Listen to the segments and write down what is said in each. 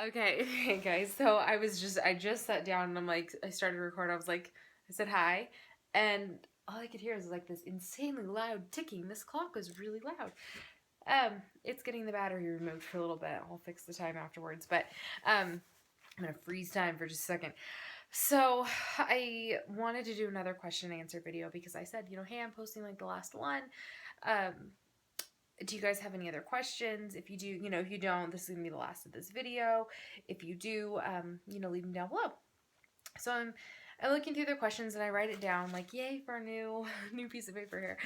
Okay, guys. So I just sat down and I started to record. I said hi, and all I could hear was like this insanely loud ticking. This clock was really loud. It's getting the battery removed for a little bit. I'll fix the time afterwards, but I'm gonna freeze time for just a second. So I wanted to do another question and answer video because I said, hey, I'm posting like the last one. Um, do you guys have any other questions? If you do, if you don't, this is gonna be the last of this video. If you do, leave them down below. So I'm looking through the questions and I write it down like, yay for a new new piece of paper here.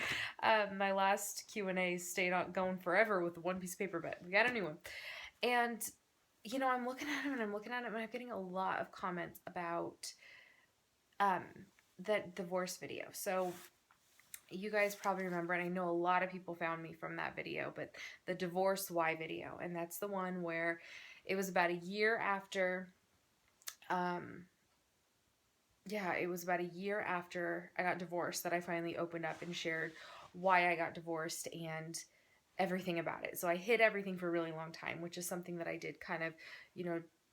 My last Q&A stayed on going forever with one piece of paper, but we got a new one. And I'm looking at them and I'm looking at them and I'm getting a lot of comments about that divorce video. So you guys probably remember, and I know a lot of people found me from that video, but the divorce why video, and that's the one where it was about a year after, it was about a year after I got divorced that I finally opened up and shared why I got divorced and everything about it. So I hid everything for a really long time, which is something that I did kind of,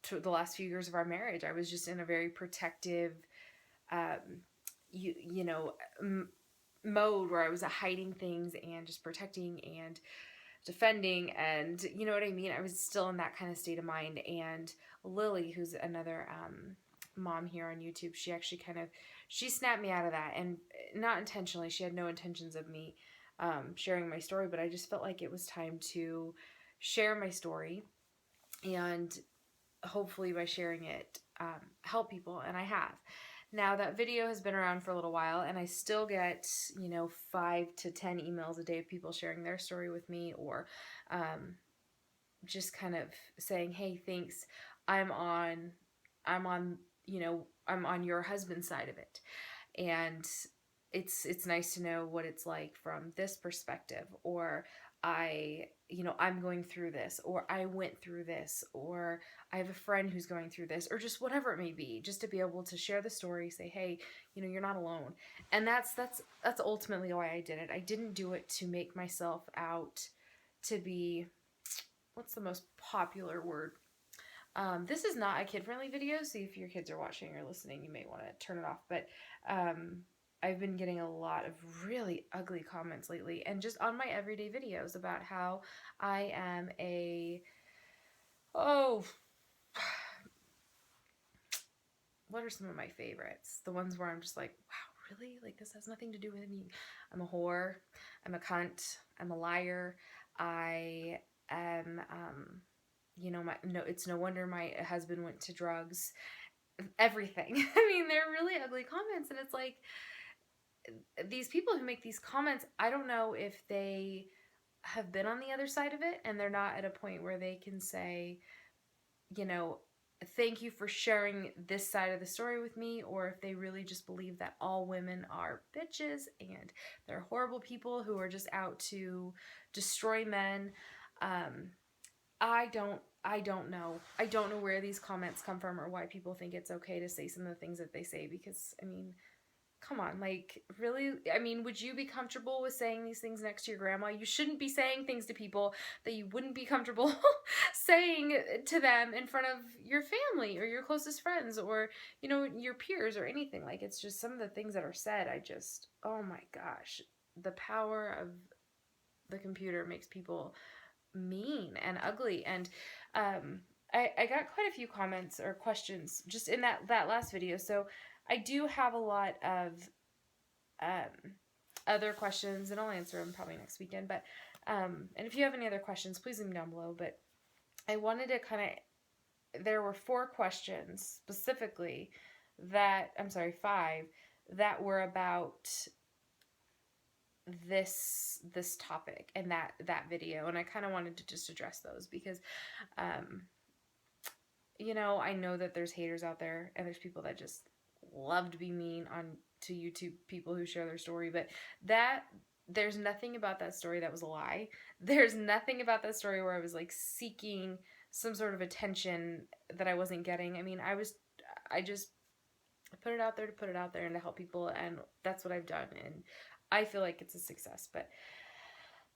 to the last few years of our marriage. I was just in a very protective, mode where I was hiding things and just protecting and defending, and you know what I mean. I was still in that kind of state of mind. And Lily, who's another mom here on YouTube, she actually she snapped me out of that, and not intentionally. She had no intentions of me sharing my story, but I just felt like it was time to share my story, and hopefully by sharing it, help people, and I have. Now that video has been around for a little while, and I still get 5 to 10 emails a day of people sharing their story with me, or just kind of saying, hey, thanks, I'm on I'm on I'm on your husband's side of it. And it's nice to know what it's like from this perspective, or I'm going through this, or I went through this, or I have a friend who's going through this, or just whatever it may be, just to be able to share the story, say, hey, you're not alone. And that's ultimately why I did it. I didn't do it to make myself out to be, what's the most popular word? This is not a kid-friendly video, so if your kids are watching or listening, you may want to turn it off. But I've been getting a lot of really ugly comments lately, and just on my everyday videos about how I am what are some of my favorites? The ones where I'm just like, wow, really? Like, this has nothing to do with me. I'm a whore. I'm a cunt. I'm a liar. I am, it's no wonder my husband went to drugs. Everything. I mean, they're really ugly comments, and it's like, these people who make these comments, I don't know if they have been on the other side of it and they're not at a point where they can say, thank you for sharing this side of the story with me, or if they really just believe that all women are bitches and they're horrible people who are just out to destroy men. I don't know. I don't know where these comments come from or why people think it's okay to say some of the things that they say, because, I mean, come on, like, really? I mean, would you be comfortable with saying these things next to your grandma? You shouldn't be saying things to people that you wouldn't be comfortable saying to them in front of your family or your closest friends, or, your peers, or anything. Like, it's just some of the things that are said, oh my gosh, the power of the computer makes people mean and ugly. And I got quite a few comments or questions just in that last video. So I do have a lot of other questions, and I'll answer them probably next weekend. But and if you have any other questions, please leave them down below. But I wanted to there were 4 questions specifically I'm sorry, 5 that were about this topic and that video, and I kind of wanted to just address those because I know that there's haters out there, and there's people that just love to be mean to YouTube people who share their story, but there's nothing about that story that was a lie. There's nothing about that story where I was like seeking some sort of attention that I wasn't getting. I mean, I just put it out there to put it out there and to help people, and that's what I've done, and I feel like it's a success. But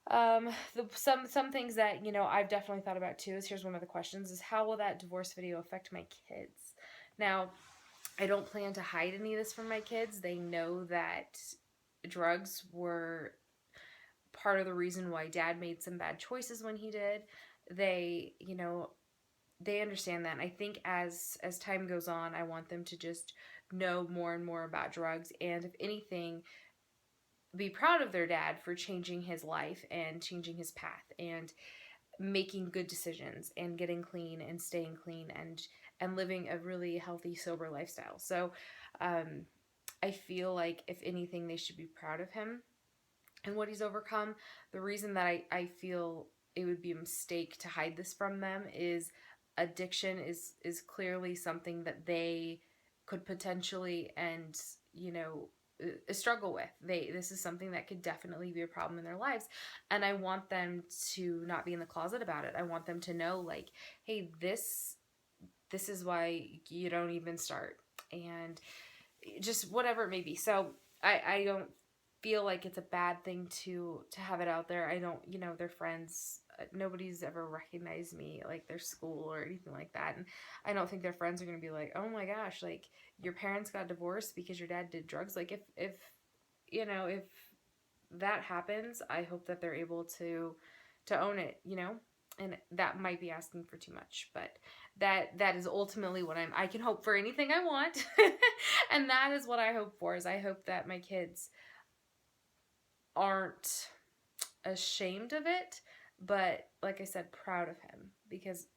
Some things that, you know, I've definitely thought about too is, here's one of the questions, is how will that divorce video affect my kids? Now, I don't plan to hide any of this from my kids. They know that drugs were part of the reason why dad made some bad choices when he did. They, you know, they understand that. And I think as time goes on, I want them to just know more and more about drugs, and if anything, be proud of their dad for changing his life and changing his path and making good decisions and getting clean and staying clean and living a really healthy, sober lifestyle. So um, I feel like if anything, they should be proud of him and what he's overcome. The reason that I feel it would be a mistake to hide this from them is addiction is clearly something that they could potentially, and you know, struggle with. This is something that could definitely be a problem in their lives, and I want them to not be in the closet about it. I want them to know, like, hey, this is why you don't even start, and just whatever it may be. So I don't feel like it's a bad thing to have it out there. I don't, you know, they're friends. Nobody's ever recognized me like their school or anything like that, and I don't think their friends are gonna be like, oh my gosh, like your parents got divorced because your dad did drugs. Like if you know, if that happens, I hope that they're able to own it, you know. And that might be asking for too much, but that is ultimately what I can hope for anything I want. And that is what I hope for, is I hope that my kids aren't ashamed of it, but like I said, proud of him, because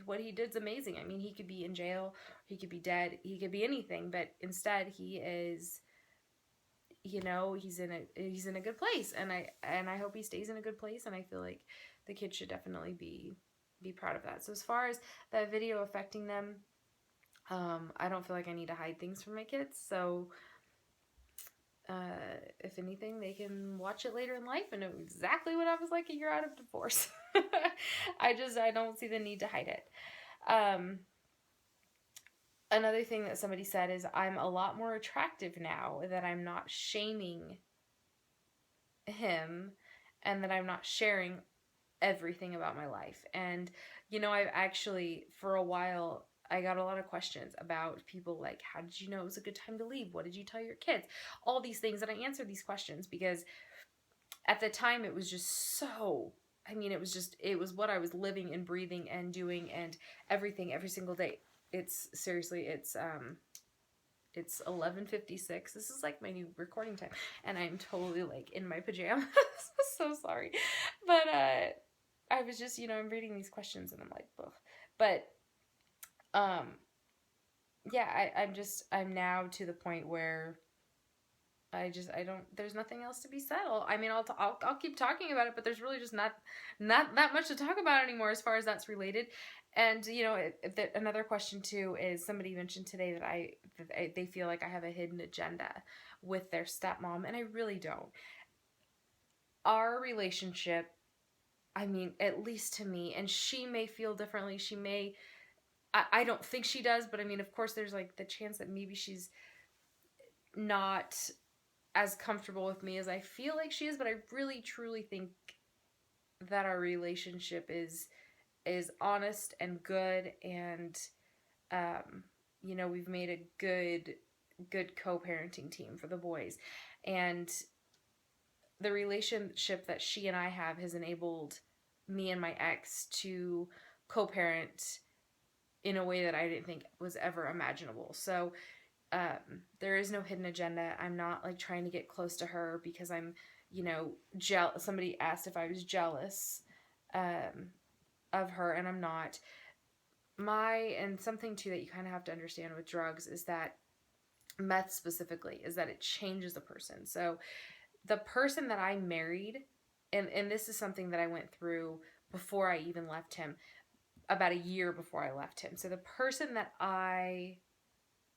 what he did's amazing. I mean, he could be in jail, he could be dead, he could be anything, but instead he is, you know, he's in a good place, and I hope he stays in a good place, and I feel like the kids should definitely be proud of that. So as far as that video affecting them, I don't feel like I need to hide things from my kids. So if anything, they can watch it later in life and know exactly what I was like a year out of divorce. I don't see the need to hide it. Another thing that somebody said is, I'm a lot more attractive now that I'm not shaming him and that I'm not sharing everything about my life. And you know, I've actually, for a while, I got a lot of questions about people like, how did you know it was a good time to leave? What did you tell your kids? All these things. And I answered these questions because at the time it was just so, I mean, it was what I was living and breathing and doing and everything every single day. It's seriously, it's 11:56. This is like my new recording time, and I'm totally like in my pajamas. So sorry, but I was just, you know, I'm reading these questions and I'm like, ugh. But um, yeah, I'm now to the point where I don't, there's nothing else to be said. I mean, I'll keep talking about it, but there's really just not that much to talk about anymore as far as that's related. And you know, another question too is, somebody mentioned today that they feel like I have a hidden agenda with their stepmom, and I really don't. Our relationship, I mean, at least to me, and she may feel differently. She may, I don't think she does, but I mean, of course, there's like the chance that maybe she's not as comfortable with me as I feel like she is, but I really truly think that our relationship is honest and good, and you know, we've made a good co-parenting team for the boys, and the relationship that she and I have has enabled me and my ex to co-parent in a way that I didn't think was ever imaginable. So there is no hidden agenda. I'm not like trying to get close to her because I'm, you know, somebody asked if I was jealous of her, and I'm not. And something too that you kind of have to understand with drugs is that, meth specifically, is that it changes a person. So the person that I married, and this is something that I went through before I even left him, about a year before I left him. So the person that I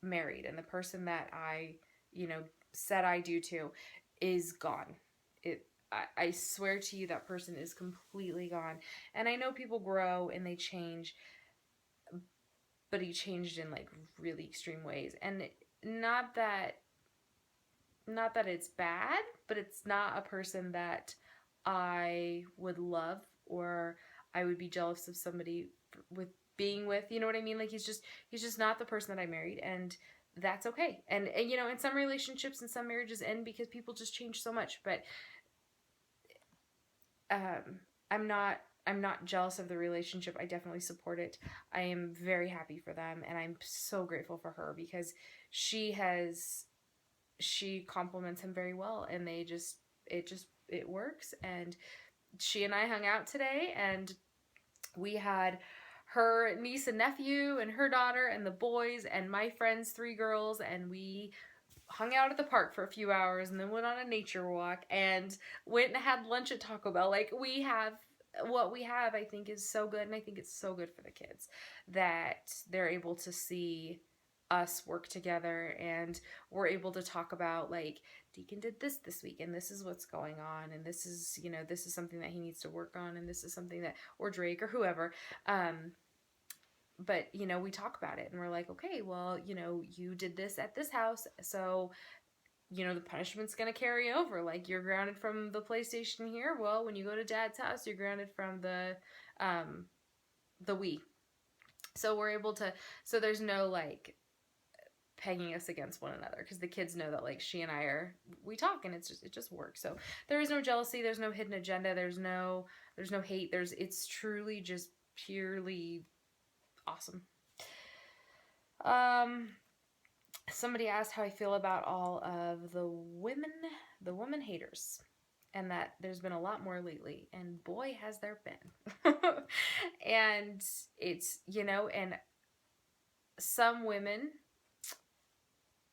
married and the person that I, you know, said I do to is gone. I swear to you, that person is completely gone. And I know people grow and they change, but he changed in like really extreme ways. And not that not that it's bad, but it's not a person that I would love, or I would be jealous of somebody with being with, you know what I mean? Like he's just not the person that I married, and that's okay. And you know, in some relationships and some marriages end because people just change so much, but um I'm not jealous of the relationship. I definitely support it. I am very happy for them, and I'm so grateful for her because she has she compliments him very well, and it works. And she and I hung out today, and we had her niece and nephew and her daughter and the boys and my friends, 3 girls, and we hung out at the park for a few hours and then went on a nature walk and went and had lunch at Taco Bell. Like we have what we have, I think, is so good, and I think it's so good for the kids that they're able to see us work together, and we're able to talk about, like, Deacon did this week, and this is what's going on, and this is, you know, this is something that he needs to work on, and this is something that, or Drake or whoever, but you know, we talk about it and we're like, okay, well, you know, you did this at this house, so you know, the punishment's gonna carry over. Like, you're grounded from the PlayStation here, well, when you go to Dad's house, you're grounded from the Wii. So we're able to, so there's no like pegging us against one another, because the kids know that, like, she and I are, we talk, and it just works. So there is no jealousy, there's no hidden agenda, there's no hate, it's truly just purely awesome. Somebody asked how I feel about all of the women haters, and that there's been a lot more lately, and boy has there been. And it's, you know, and some women,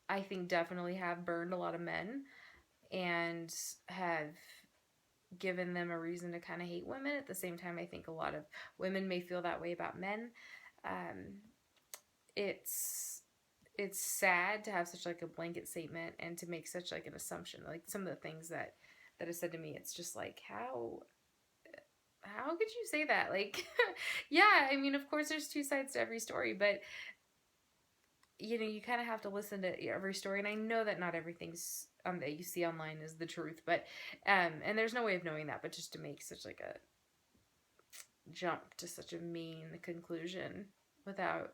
I think, definitely have burned a lot of men and have given them a reason to kind of hate women. At the same time, I think a lot of women may feel that way about men. It's sad to have such like a blanket statement and to make such like an assumption. Like some of the things that is said to me, it's just like, how could you say that? Like, yeah, I mean, of course there's two sides to every story, but you know, you kind of have to listen to every story. And I know that not everything's that you see online is the truth, but and there's no way of knowing that, but just to make such like a jump to such a mean conclusion without,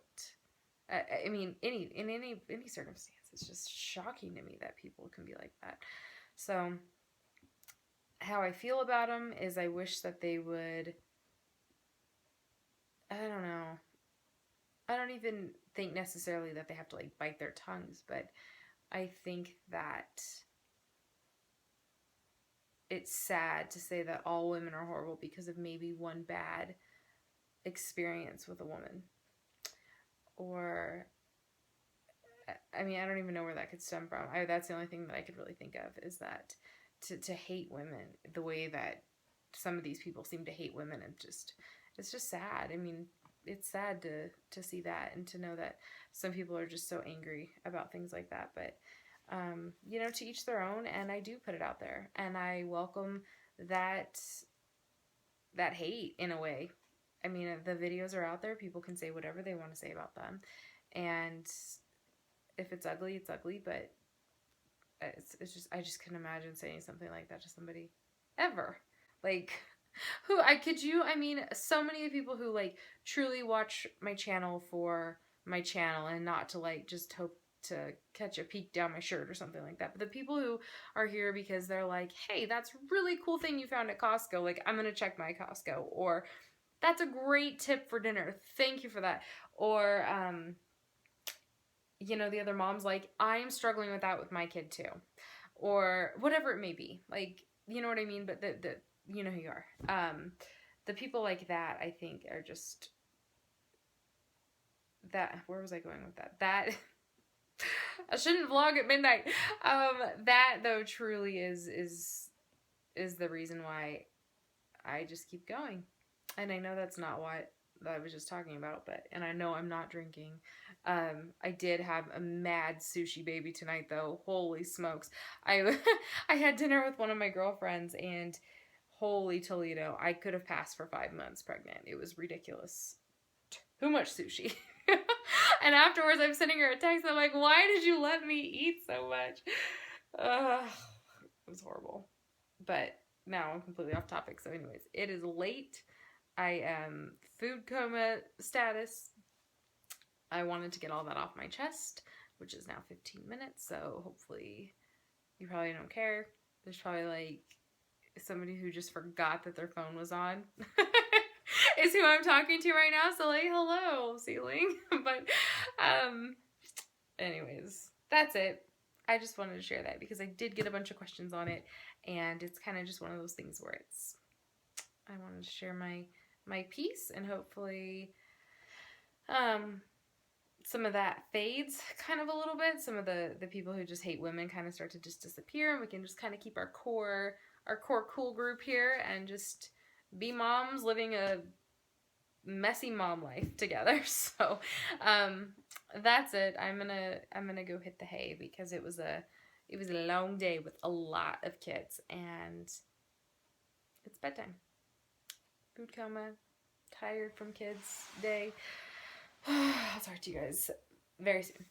I mean, in any circumstance, it's just shocking to me that people can be like that. So how I feel about them is I wish that they would, I don't know, I don't even think necessarily that they have to like bite their tongues, but I think that it's sad to say that all women are horrible because of maybe one bad experience with a woman. Or, I mean, I don't even know where that could stem from. That's the only thing that I could really think of, is that to hate women the way that some of these people seem to hate women, and just, it's just sad. I mean, it's sad to see that, and to know that some people are just so angry about things like that. But you know, to each their own, and I do put it out there, and I welcome that hate in a way. I mean, the videos are out there, people can say whatever they want to say about them, and if it's ugly, it's ugly, but it's just, I just couldn't imagine saying something like that to somebody ever. Like, who, I mean, so many of the people who like truly watch my channel for my channel, and not to like just hope to catch a peek down my shirt or something like that. But the people who are here because they're like, hey, that's really cool thing you found at Costco, like, I'm gonna check my Costco, or that's a great tip for dinner, thank you for that. Or you know, the other mom's like, I'm struggling with that with my kid too, or whatever it may be, like, you know what I mean. But the you know who you are. The people like that, I think, are just, that, where was I going with that? That I shouldn't vlog at midnight. That though truly is the reason why I just keep going. And I know that's not what I was just talking about, but, and I know I'm not drinking. I did have a mad sushi baby tonight though. Holy smokes. I had dinner with one of my girlfriends, and holy Toledo, I could have passed for 5 months pregnant. It was ridiculous. Too much sushi. And afterwards I'm sending her a text, I'm like, why did you let me eat so much? It was horrible. But now I'm completely off topic. So anyways, it is late. I am food coma status. I wanted to get all that off my chest, which is now 15 minutes. So hopefully you probably don't care. There's probably like somebody who just forgot that their phone was on. Is who I'm talking to right now. So like, hello, ceiling. But anyways, that's it. I just wanted to share that because I did get a bunch of questions on it, and it's kind of just one of those things where it's, I wanted to share my piece, and hopefully some of that fades kind of a little bit. Some of the people who just hate women kind of start to just disappear, and we can just kind of keep our core cool group here and just be moms living a messy mom life together. So that's it. I'm gonna go hit the hay because it was a long day with a lot of kids, and it's bedtime. Food coma, tired from kids day. I'll talk to you guys very soon.